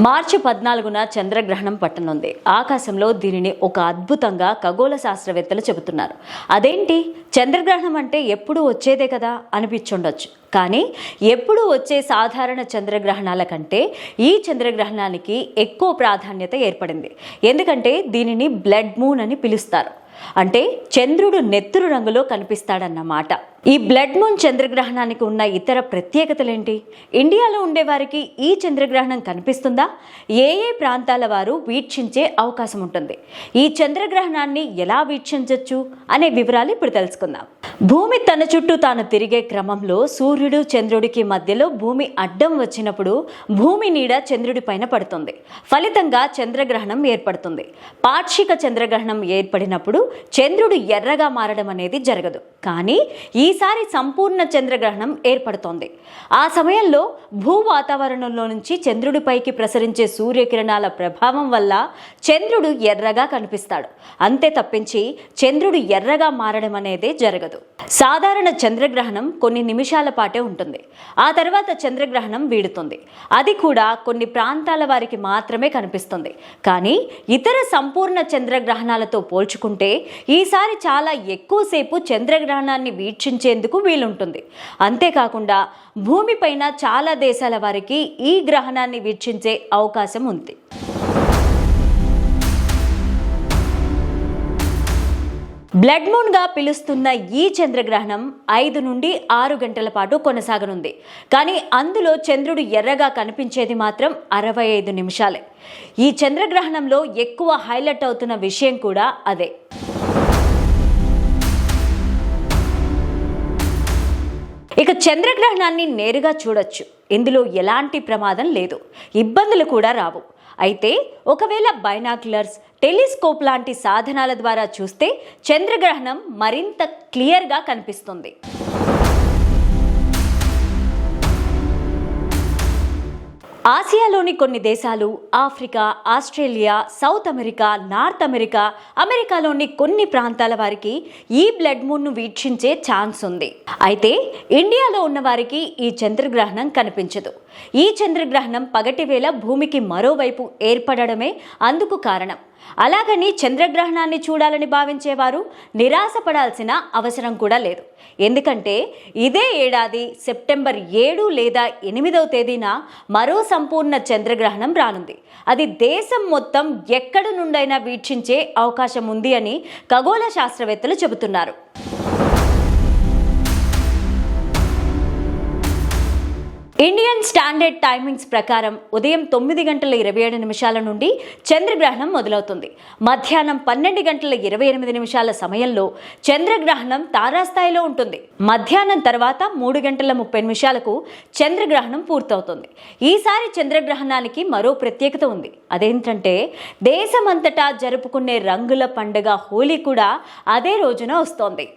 మార్చి 14న చంద్రగ్రహణం పట్టనుంది. ఆకాశంలో దీనిని ఒక అద్భుతంగా ఖగోళ శాస్త్రవేత్తలు చెబుతున్నారు. అదేంటి, చంద్రగ్రహణం అంటే ఎప్పుడూ వచ్చేదే కదా అనిపించుండొచ్చు. కానీ ఎప్పుడూ వచ్చే సాధారణ చంద్రగ్రహణాల కంటే ఈ చంద్రగ్రహణానికి ఎక్కువ ప్రాధాన్యత ఏర్పడింది. ఎందుకంటే దీనిని బ్లడ్ మూన్ అని పిలుస్తారు. అంటే చంద్రుడు నెత్తురు రంగులో కనిపిస్తాడన్నమాట. ఈ బ్లడ్ మూన్ చంద్రగ్రహణానికి ఉన్న ఇతర ప్రత్యేకతలేంటి? ఇండియాలో ఉండేవారికి ఈ చంద్రగ్రహణం కనిపిస్తుందా? ఏ ప్రాంతాల వారు వీక్షించే అవకాశం ఉంటుంది? ఈ చంద్రగ్రహణాన్ని ఎలా వీక్షించవచ్చు అనే వివరాలు ఇప్పుడు తెలుసుకుందాం. భూమి తన చుట్టూ తాను తిరిగే క్రమంలో సూర్యుడు చంద్రుడికి మధ్యలో భూమి అడ్డం వచ్చినప్పుడు భూమి నీడ చంద్రుడి పైన పడుతుంది. ఫలితంగా చంద్రగ్రహణం ఏర్పడుతుంది. పాక్షిక చంద్రగ్రహణం ఏర్పడినప్పుడు చంద్రుడు ఎర్రగా మారడం అనేది జరగదు. కానీ ఈసారి సంపూర్ణ చంద్రగ్రహణం ఏర్పడుతోంది. ఆ సమయంలో భూ వాతావరణంలో నుంచి చంద్రుడిపైకి ప్రసరించే సూర్యకిరణాల ప్రభావం వల్ల చంద్రుడు ఎర్రగా కనిపిస్తాడు. అంతే తప్పించి చంద్రుడు ఎర్రగా మారడం అనేదే జరగదు. సాధారణ చంద్రగ్రహణం కొన్ని నిమిషాల పాటే ఉంటుంది. ఆ తర్వాత చంద్రగ్రహణం వీడుతుంది. అది కూడా కొన్ని ప్రాంతాల వారికి మాత్రమే కనిపిస్తుంది. కానీ ఇతర సంపూర్ణ చంద్రగ్రహణాలతో పోల్చుకుంటే ఈసారి చాలా ఎక్కువసేపు చంద్రగ్రహణాన్ని వీక్షించేందుకు వీలుంటుంది. అంతేకాకుండా భూమిపైన చాలా దేశాల వారికి ఈ గ్రహణాన్ని వీక్షించే అవకాశం ఉంది. బ్లడ్ మూన్గా పిలుస్తున్న ఈ చంద్రగ్రహణం 5 నుండి 6 గంటల పాటు కొనసాగనుంది. కానీ అందులో చంద్రుడు ఎర్రగా కనిపించేది మాత్రం 65 నిమిషాలే. ఈ చంద్రగ్రహణంలో ఎక్కువ హైలైట్ అవుతున్న విషయం కూడా అదే. ఇక చంద్రగ్రహణాన్ని నేరుగా చూడొచ్చు. ఇందులో ఎలాంటి ప్రమాదం లేదు, ఇబ్బందులు కూడా రావు. అయితే ఒకవేళ బైనాక్యులర్స్, టెలిస్కోప్ లాంటి సాధనాల ద్వారా చూస్తే చంద్రగ్రహణం మరింత క్లియర్గా కనిపిస్తుంది. ఆసియాలోని కొన్ని దేశాలు, Africa, Australia, south America, north America, అమెరికాలోని కొన్ని ప్రాంతాల వారికి ఈ బ్లడ్ మూన్ను వీక్షించే ఛాన్స్ ఉంది. అయితే ఇండియాలో ఉన్న వారికి ఈ చంద్రగ్రహణం కనిపించదు. ఈ చంద్రగ్రహణం పగటి వేళ భూమికి మరోవైపు ఏర్పడడమే అందుకు కారణం. అలాగని చంద్రగ్రహణాన్ని చూడాలని భావించేవారు నిరాశపడాల్సిన అవసరం కూడా లేదు. ఎందుకంటే ఇదే ఏడాది సెప్టెంబర్ 7 లేదా 8వ తేదీన మరో సంపూర్ణ చంద్రగ్రహణం రానుంది. అది దేశం మొత్తం ఎక్కడి నుండైనా వీక్షించే అవకాశం ఉంది అని ఖగోళ శాస్త్రవేత్తలు చెబుతున్నారు. ఇండియన్ స్టాండర్డ్ టైమింగ్స్ ప్రకారం ఉదయం 9:27 నుండి చంద్రగ్రహణం మొదలవుతుంది. మధ్యాహ్నం 12:28 సమయంలో చంద్రగ్రహణం తారాస్థాయిలో ఉంటుంది. మధ్యాహ్నం తర్వాత 3:30 చంద్రగ్రహణం పూర్తవుతుంది. ఈసారి చంద్రగ్రహణానికి మరో ప్రత్యేకత ఉంది. అదేంటంటే దేశమంతటా జరుపుకునే రంగుల పండుగ హోలీ కూడా అదే రోజున వస్తోంది.